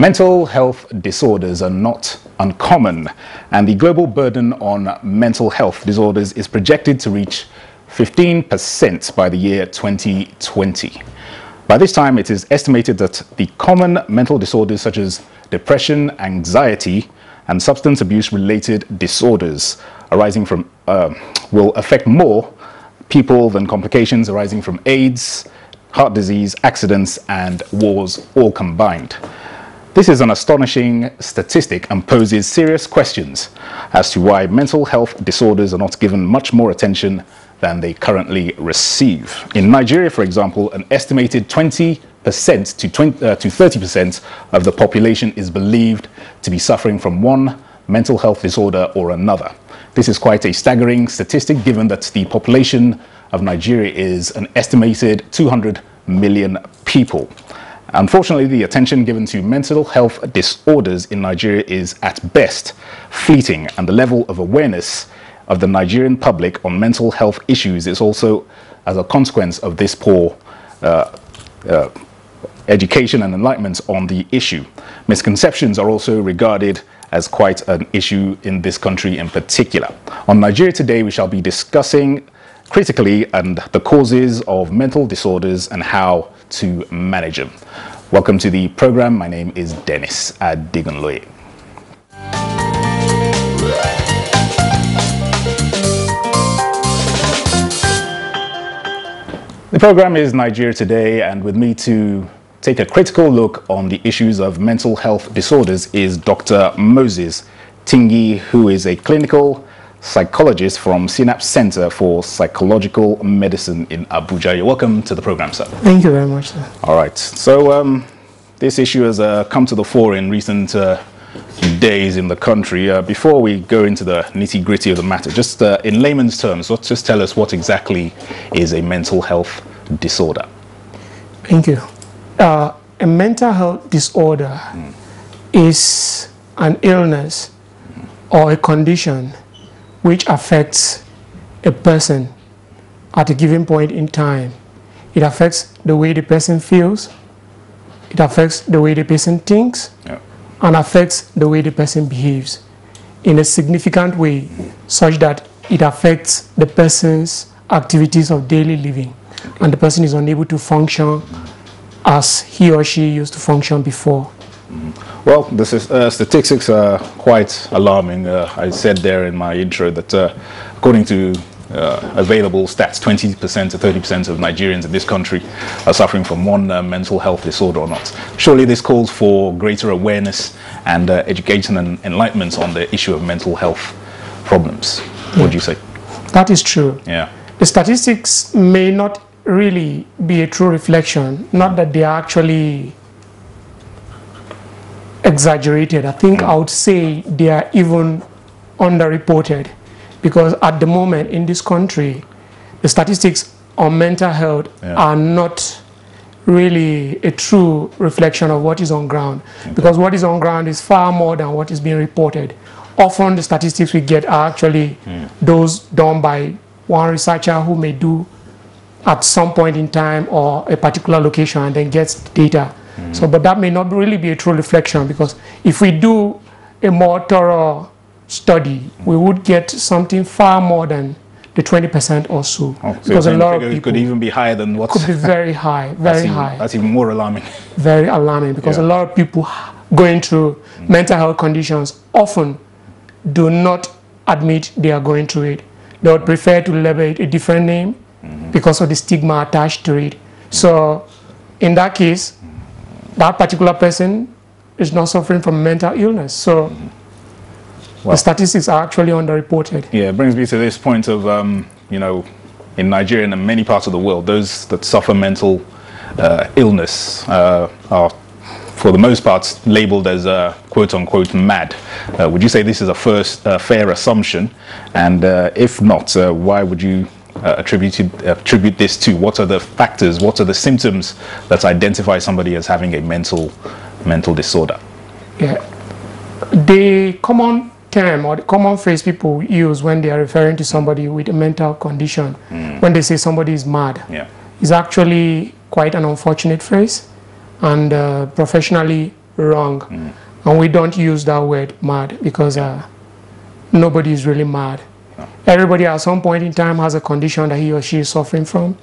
Mental health disorders are not uncommon, and the global burden on mental health disorders is projected to reach 15% by the year 2020. By this time, it is estimated that the common mental disorders such as depression, anxiety, and substance abuse-related disorders arising from will affect more people than complications arising from AIDS, heart disease, accidents, and wars all combined. This is an astonishing statistic and poses serious questions as to why mental health disorders are not given much more attention than they currently receive. In Nigeria, for example, an estimated 20% to 30% of the population is believed to be suffering from one mental health disorder or another. This is quite a staggering statistic given that the population of Nigeria is an estimated 200 million people. Unfortunately, the attention given to mental health disorders in Nigeria is at best fleeting, and the level of awareness of the Nigerian public on mental health issues is also as a consequence of this poor education and enlightenment on the issue. Misconceptions are also regarded as quite an issue in this country in particular. On Nigeria Today, we shall be discussing critically and the causes of mental disorders and how to manage them. Welcome to the program. My name is Dennis Adigunloye. The program is Nigeria Today, and with me to take a critical look on the issues of mental health disorders is Dr. Moses Tingi, who is a clinical psychologist from Synapse Center for Psychological Medicine in Abuja. You're welcome to the program, sir. Thank you very much, sir. All right. So this issue has come to the fore in recent days in the country. Before we go into the nitty-gritty of the matter, just in layman's terms, let's just tell us what exactly is a mental health disorder. Thank you. A mental health disorder is an illness or a condition which affects a person at a given point in time. It affects the way the person feels, it affects the way the person thinks, and affects the way the person behaves in a significant way, such that it affects the person's activities of daily living, and the person is unable to function as he or she used to function before. Well, the statistics are quite alarming. I said there in my intro that according to available stats, 20% to 30% of Nigerians in this country are suffering from one mental health disorder or not. Surely this calls for greater awareness and education and enlightenment on the issue of mental health problems. What do you say? That is true. Yeah. The statistics may not really be a true reflection, not that they are actually exaggerated. I think I would say they are even underreported, because at the moment in this country, the statistics on mental health are not really a true reflection of what is on ground, because what is on ground is far more than what is being reported. Often the statistics we get are actually those done by one researcher who may do at some point in time or a particular location and then gets data. So, but that may not really be a true reflection, because if we do a more thorough study, we would get something far more than the 20% or so. Because a lot of people could even be higher than what could be very high, very high. That's even more alarming. Very alarming, because a lot of people going through mental health conditions often do not admit they are going through it. They would prefer to label it a different name because of the stigma attached to it. So in that case, that particular person is not suffering from mental illness. So the statistics are actually underreported. Yeah, it brings me to this point of, you know, in Nigeria and in many parts of the world, those that suffer mental illness are, for the most part, labeled as quote-unquote mad. Would you say this is a fair assumption? And if not, why would you attribute this to? What are the factors, what are the symptoms that identify somebody as having a mental disorder? Yeah, the common term or the common phrase people use when they are referring to somebody with a mental condition, when they say somebody is mad, is actually quite an unfortunate phrase and professionally wrong. And we don't use that word mad because nobody is really mad. Everybody at some point in time has a condition that he or she is suffering from,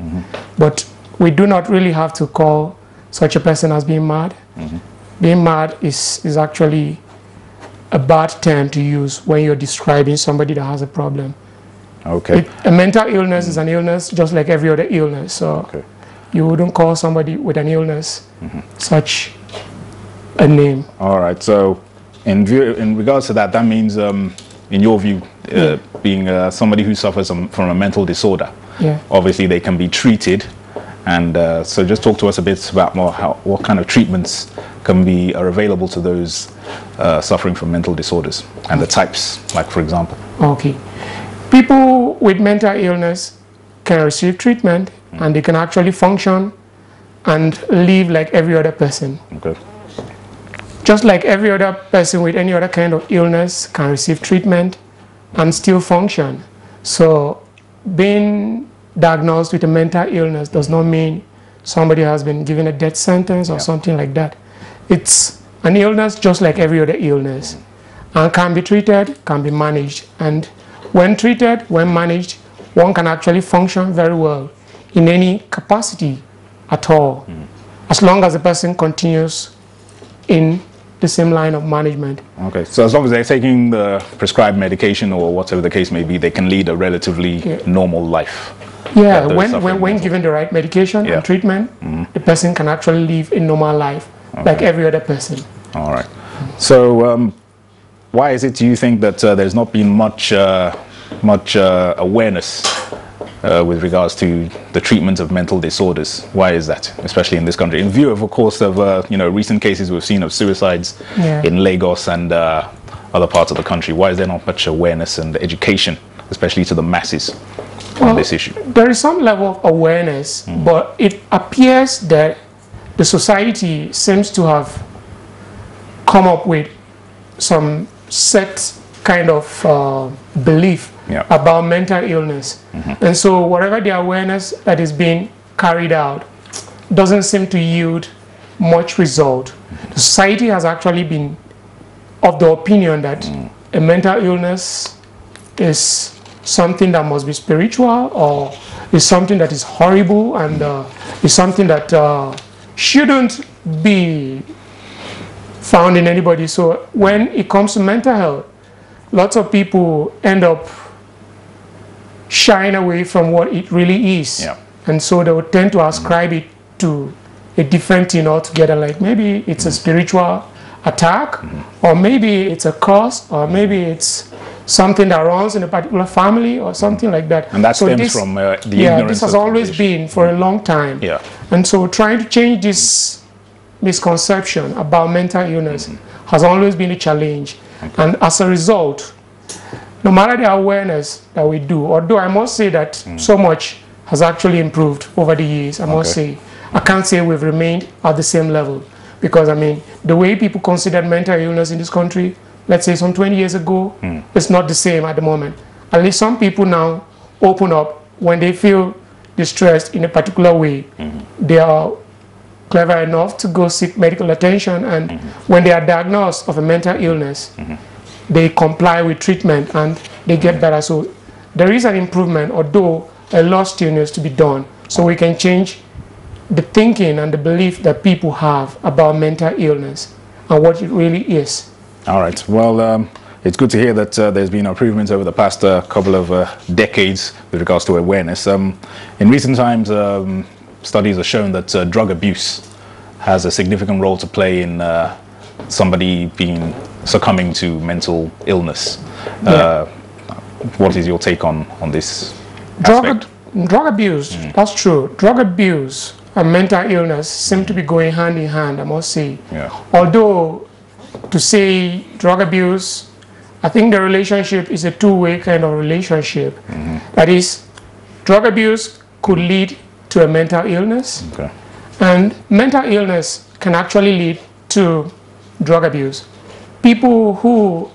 but we do not really have to call such a person as being mad. Being mad is actually a bad term to use when you're describing somebody that has a problem. Okay. A mental illness is an illness just like every other illness, so you wouldn't call somebody with an illness such a name. All right, so in regards to that, that means, in your view, being somebody who suffers from a mental disorder, obviously they can be treated. And so just talk to us a bit about what kind of treatments are available to those suffering from mental disorders and the types, like for example. Okay. People with mental illness can receive treatment and they can actually function and live like every other person. Okay. Just like every other person with any other kind of illness can receive treatment and still function. So being diagnosed with a mental illness does not mean somebody has been given a death sentence or something like that. It's an illness just like every other illness and can be treated, can be managed. And when treated, when managed, one can actually function very well in any capacity at all, as long as the person continues in the same line of management. Okay, so as long as they're taking the prescribed medication or whatever the case may be, they can lead a relatively normal life. Yeah, when given the right medication and treatment, the person can actually live a normal life like every other person. All right. So why is it, do you think, that there's not been much awareness with regards to the treatment of mental disorders? Why is that, especially in this country? In view of course, of recent cases we've seen of suicides in Lagos and other parts of the country, why is there not much awareness and education, especially to the masses, on this issue? There is some level of awareness, but it appears that the society seems to have come up with some set kind of belief about mental illness. And so whatever the awareness that is being carried out doesn't seem to yield much result. The society has actually been of the opinion that a mental illness is something that must be spiritual, or is something that is horrible, and is something that shouldn't be found in anybody. So when it comes to mental health, lots of people end up shying away from what it really is. And so they would tend to ascribe it to a different thing altogether, like maybe it's a spiritual attack, or maybe it's a curse, or maybe it's something that runs in a particular family or something like that. And that stems from the ignorance. This has always been for a long time. And so trying to change this misconception about mental illness has always been a challenge. And as a result, no matter the awareness that we do, although I must say that so much has actually improved over the years, I must say, I can't say we've remained at the same level, because I mean, the way people considered mental illness in this country, let's say some 20 years ago, it's not the same at the moment. At least some people now open up when they feel distressed in a particular way. They are clever enough to go seek medical attention, and when they are diagnosed of a mental illness, they comply with treatment and they get better. So there is an improvement, although a lot still needs to be done, so we can change the thinking and the belief that people have about mental illness and what it really is. All right. Well, it's good to hear that there's been improvements over the past couple of decades with regards to awareness. In recent times, studies have shown that drug abuse has a significant role to play in somebody succumbing to mental illness. What is your take on this aspect? Drug abuse, that's true. Drug abuse and mental illness seem to be going hand in hand, I must say. Although, to say drug abuse, I think the relationship is a two-way kind of relationship. That is, drug abuse could lead to a mental illness, and mental illness can actually lead to drug abuse. People who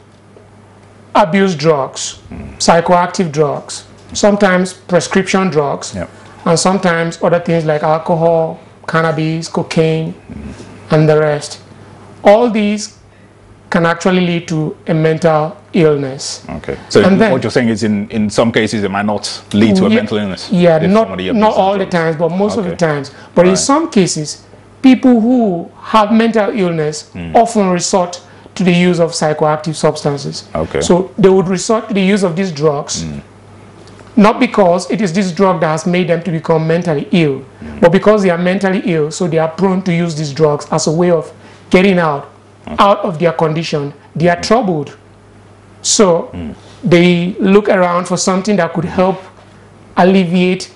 abuse drugs, psychoactive drugs, sometimes prescription drugs, and sometimes other things like alcohol, cannabis, cocaine, and the rest, all these can actually lead to a mental illness. Okay. So what you're saying is in some cases it might not lead to a mental illness? Yeah, not all the times, but most of the times. But in some cases, people who have mental illness often resort to the use of psychoactive substances. Okay. So they would resort to the use of these drugs, not because it is this drug that has made them to become mentally ill, but because they are mentally ill, so they are prone to use these drugs as a way of getting out of their condition. They are troubled. So they look around for something that could help alleviate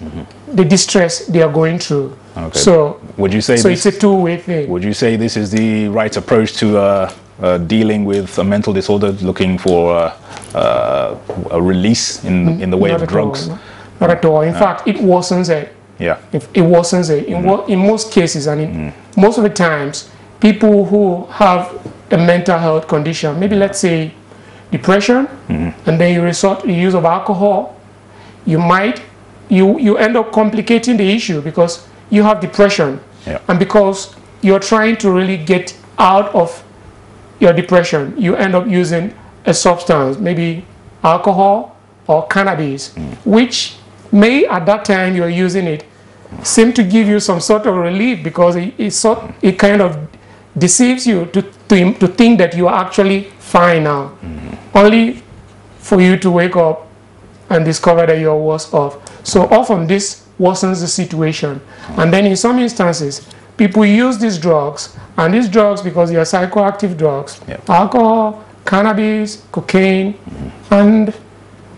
the distress they are going through. Okay. So would you say it's a two-way thing? Would you say this is the right approach to dealing with a mental disorder, looking for a release in the way of drugs? Not at all. In fact, it worsens it. Yeah. It worsens it. In most cases, and in most of the times, people who have a mental health condition, maybe let's say depression, and then you resort to the use of alcohol, you end up complicating the issue because you have depression, and because you're trying to really get out of your depression, you end up using a substance, maybe alcohol or cannabis, which may at that time you're using it seem to give you some sort of relief, because it kind of deceives you to think that you are actually fine now, only for you to wake up and discover that you're worse off. So often this worsens the situation, and then in some instances people use these drugs, and these drugs, because they are psychoactive drugs, alcohol, cannabis, cocaine, and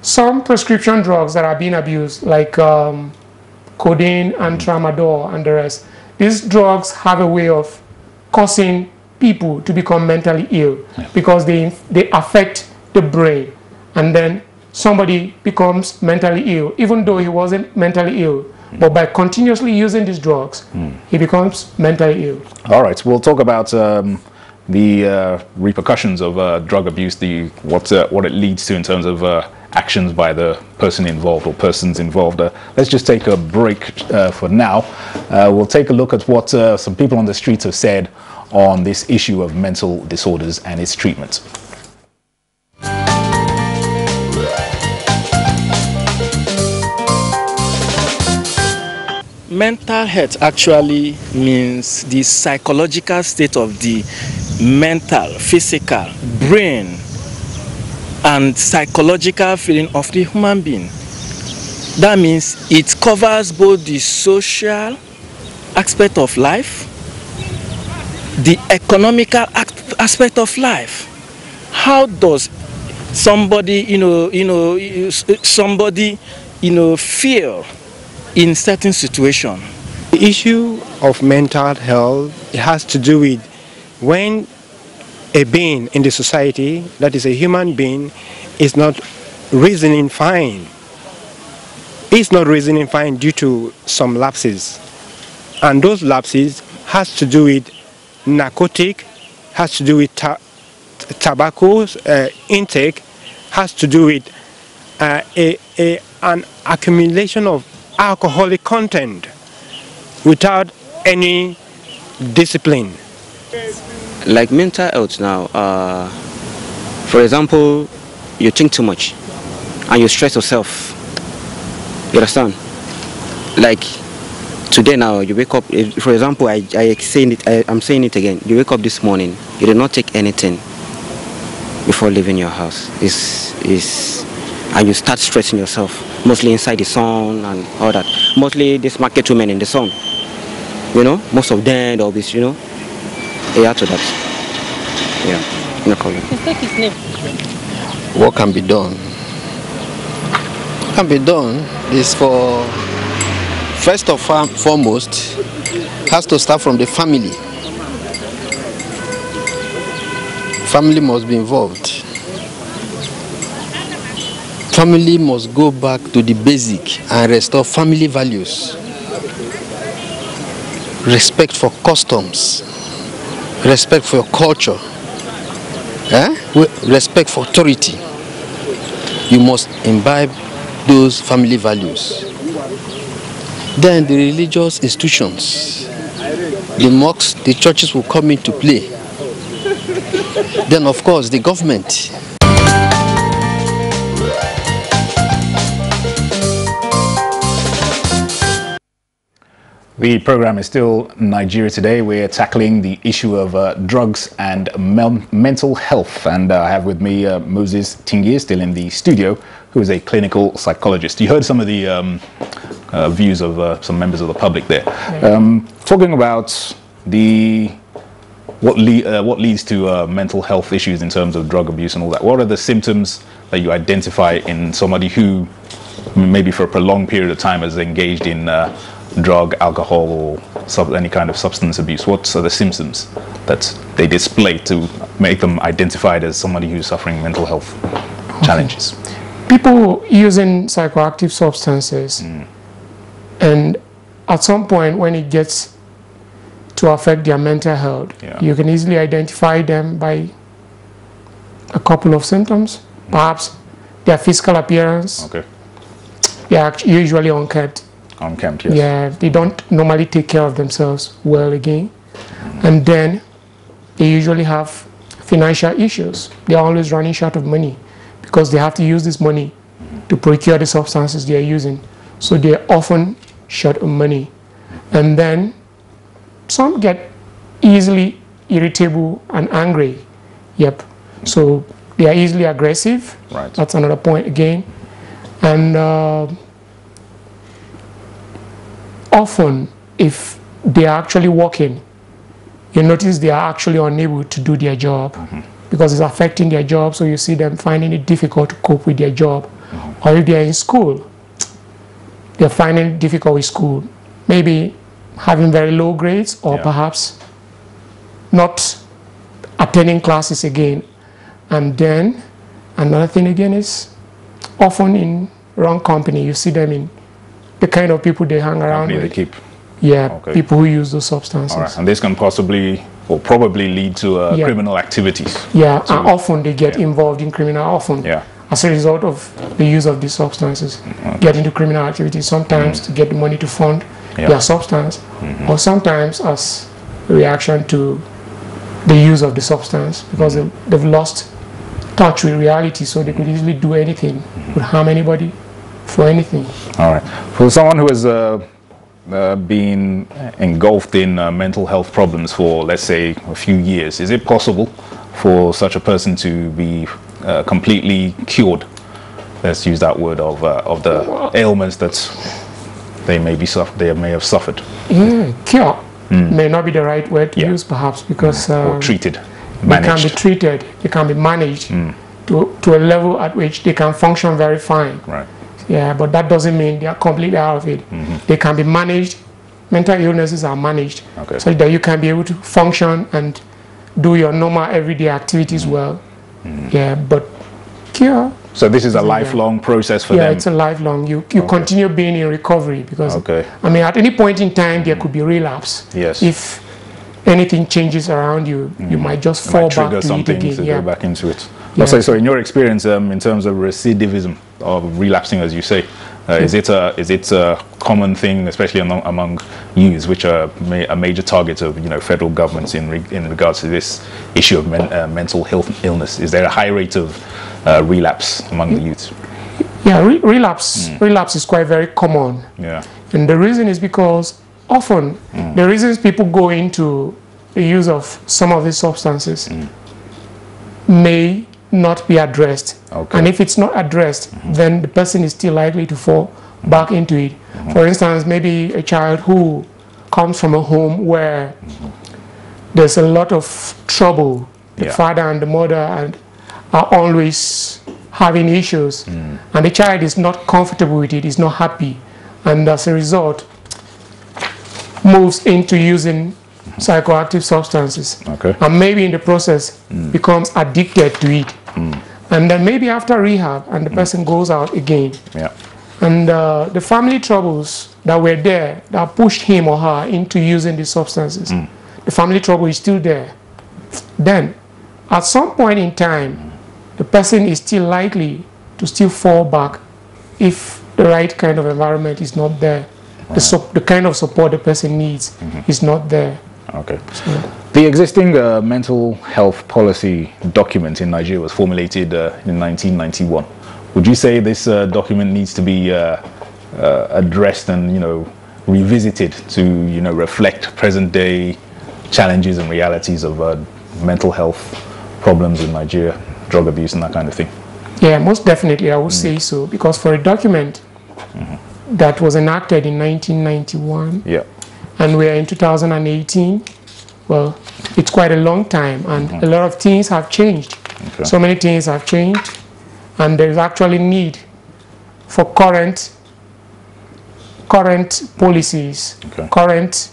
some prescription drugs that are being abused, like codeine and tramadol and the rest. These drugs have a way of causing people to become mentally ill, because they affect the brain, and then somebody becomes mentally ill even though he wasn't mentally ill, but by continuously using these drugs he becomes mentally ill. All right, we'll talk about the repercussions of drug abuse, what it leads to in terms of actions by the person involved or persons involved. Let's just take a break for now. We'll take a look at what some people on the streets have said on this issue of mental disorders and its treatment. Mental health actually means the psychological state of the mental, physical, brain, and psychological feeling of the human being. That means it covers both the social aspect of life, the economical aspect of life. How does somebody, feel in certain situation? The issue of mental health, it has to do with when a being in the society, that is a human being, is not reasoning fine. It's not reasoning fine due to some lapses. And those lapses has to do with narcotic, has to do with tobacco intake, has to do with an accumulation of alcoholic content without any discipline. Like mental health now, for example, you think too much and you stress yourself. You understand? Like today now, you wake up, for example, I'm saying it again, you wake up this morning, you did not take anything before leaving your house. And you start stressing yourself, mostly inside the sun and all that. Mostly these market women in the sun, most of them, they'll be, they are to that. Yeah, no problem. What can be done? What can be done is for, first and foremost, has to start from the family. Family must be involved. Family must go back to the basic and restore family values. Respect for customs, respect for your culture, respect for authority. You must imbibe those family values. Then the religious institutions, the mosques, the churches will come into play. then of course the government. The program is still Nigeria Today. We're tackling the issue of drugs and mental health. And I have with me Moses Tingier, still in the studio, who is a clinical psychologist. You heard some of the views of some members of the public there. Talking about what leads to mental health issues in terms of drug abuse and all that. What are the symptoms that you identify in somebody who maybe for a prolonged period of time has engaged in drug, alcohol, or any kind of substance abuse? What are the symptoms that they display to make them identified as somebody who's suffering mental health challenges? People using psychoactive substances, and at some point when it gets to affect their mental health, you can easily identify them by a couple of symptoms. Perhaps their physical appearance. Okay. They are usually unkempt. Unkempt, yes. Yeah, they don't normally take care of themselves well again. And then they usually have financial issues. They're always running short of money because they have to use this money to procure the substances they are using. So they're often short of money. And then some get easily irritable and angry. Yep. So they are easily aggressive. Right. That's another point again. And often, if they are actually working, you notice they are actually unable to do their job because it's affecting their job. So you see them finding it difficult to cope with their job. Or if they are in school, they're finding it difficult with school. Maybe having very low grades, or perhaps not attending classes again. And then another thing again is often in wrong company. You see them in the kind of people they hang around with. They keep. Yeah, people who use those substances. All right. And this can possibly or probably lead to criminal activities. Yeah, and often they get involved in criminal, often as a result of the use of these substances, get into criminal activities, sometimes to get the money to fund their substance, or sometimes as a reaction to the use of the substance, because they've lost touch with reality, so they could easily do anything, could harm anybody for anything. All right. For someone who has been engulfed in mental health problems for, let's say, a few years, is it possible for such a person to be completely cured? Let's use that word, of the ailments that they may have suffered. Cure may not be the right word to use, perhaps, because or treated, managed. They can be treated, they can be managed to a level at which they can function very fine. Right. Yeah, but that doesn't mean they are completely out of it. They can be managed. Mental illnesses are managed, so that you can be able to function and do your normal everyday activities well. Yeah, but cure. So this is a lifelong process for them. Yeah, it's a lifelong. You continue being in recovery because I mean, at any point in time there could be relapse. Yes. If anything changes around you, you might just fall back to it again. To go back into it. So in your experience, in terms of recidivism, of relapsing, as you say, is it a common thing, especially among youths, which are a major target of federal governments in regards to this issue of mental health illness? Is there a high rate of relapse among the youths? Yeah, relapse is quite very common. Yeah, and the reason is because often the reasons people go into the use of some of these substances may not be addressed, and if it's not addressed, then the person is still likely to fall back into it. For instance, maybe a child who comes from a home where there's a lot of trouble, the father and the mother are always having issues, and the child is not comfortable with it, is not happy, and as a result moves into using psychoactive substances, and maybe in the process becomes addicted to it, and then maybe after rehab and the person goes out again, and the family troubles that were there that pushed him or her into using these substances, the family trouble is still there. Then at some point in time the person is still likely to still fall back if the right kind of environment is not there. The kind of support the person needs is not there. Okay. The existing mental health policy document in Nigeria was formulated in 1991. Would you say this document needs to be addressed and, you know, revisited to, you know, reflect present-day challenges and realities of mental health problems in Nigeria, drug abuse and that kind of thing? Yeah, most definitely I would say so, because for a document that was enacted in 1991, and we are in 2018, well, it's quite a long time, and a lot of things have changed. So many things have changed, and there is actually need for current policies, current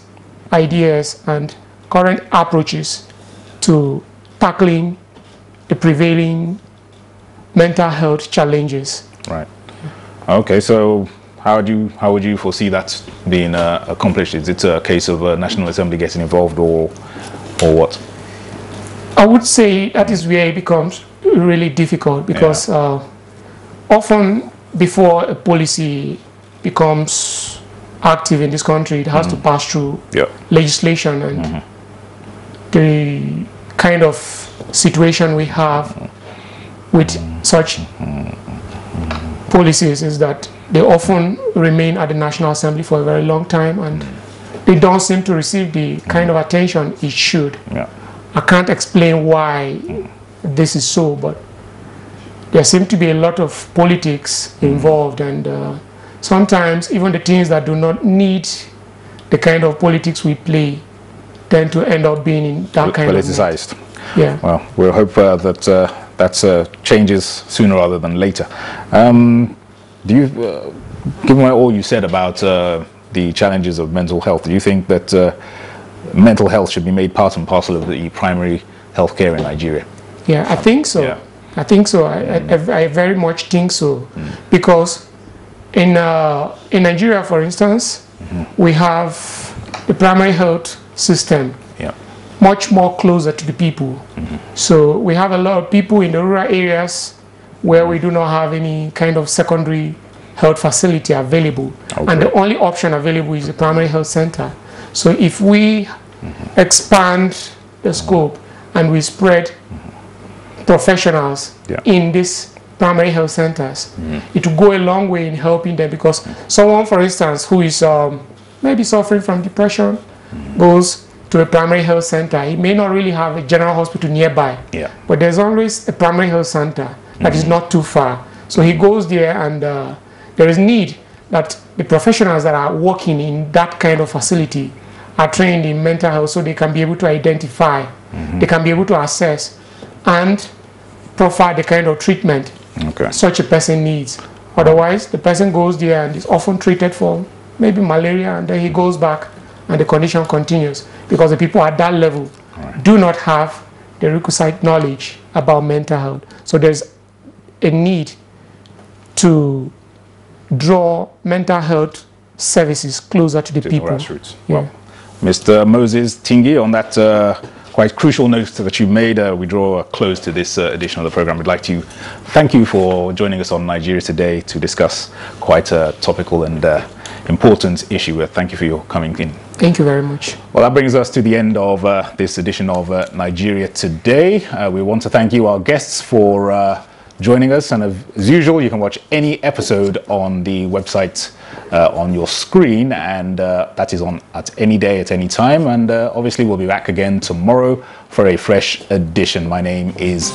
ideas, and current approaches to tackling the prevailing mental health challenges. Right. Okay, so how would you foresee that being accomplished? Is it a case of National Assembly getting involved, or what? I would say that is where it becomes really difficult, because often before a policy becomes active in this country, it has to pass through legislation, and the kind of situation we have with such policies is that they often remain at the National Assembly for a very long time, and they don't seem to receive the kind of attention it should. I can't explain why this is so, but there seems to be a lot of politics involved, and sometimes even the things that do not need the kind of politics we play tend to end up being in that kind politicized. of politicized. Well, we'll hope that that changes sooner rather than later. Do you, given all you said about the challenges of mental health, do you think that mental health should be made part and parcel of the primary health care in Nigeria? Yeah, I think so. I think so. I very much think so, because in Nigeria, for instance, we have the primary health system much more closer to the people. So we have a lot of people in the rural areas where we do not have any kind of secondary health facility available, and the only option available is the primary health center. So if we expand the scope and we spread professionals in these primary health centers, it will go a long way in helping them, because someone, for instance, who is maybe suffering from depression goes to a primary health center. He may not really have a general hospital nearby, but there's always a primary health center that is not too far. So he goes there, and there is need that the professionals that are working in that kind of facility are trained in mental health, so they can be able to identify, they can be able to assess and profile the kind of treatment such a person needs. Otherwise, the person goes there and is often treated for maybe malaria, and then he goes back and the condition continues, because the people at that level do not have the requisite knowledge about mental health. So there's a need to draw mental health services closer to the people. Grassroots. Well, Mr. Moses Tingi, on that quite crucial note that you made, we draw a close to this edition of the program. We'd like to thank you for joining us on Nigeria Today to discuss quite a topical and important issue. Thank you for your coming in. Thank you very much. Well, that brings us to the end of this edition of Nigeria Today. We want to thank you, our guests, for joining us, and as usual, you can watch any episode on the website on your screen, and that is on at any day, at any time, and obviously we'll be back again tomorrow for a fresh edition. My name is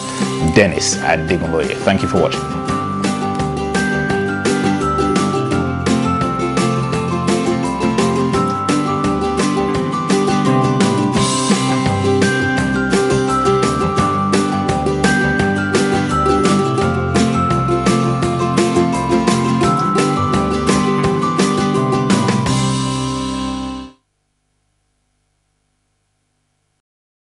Dennis Adigunloye. Thank you for watching.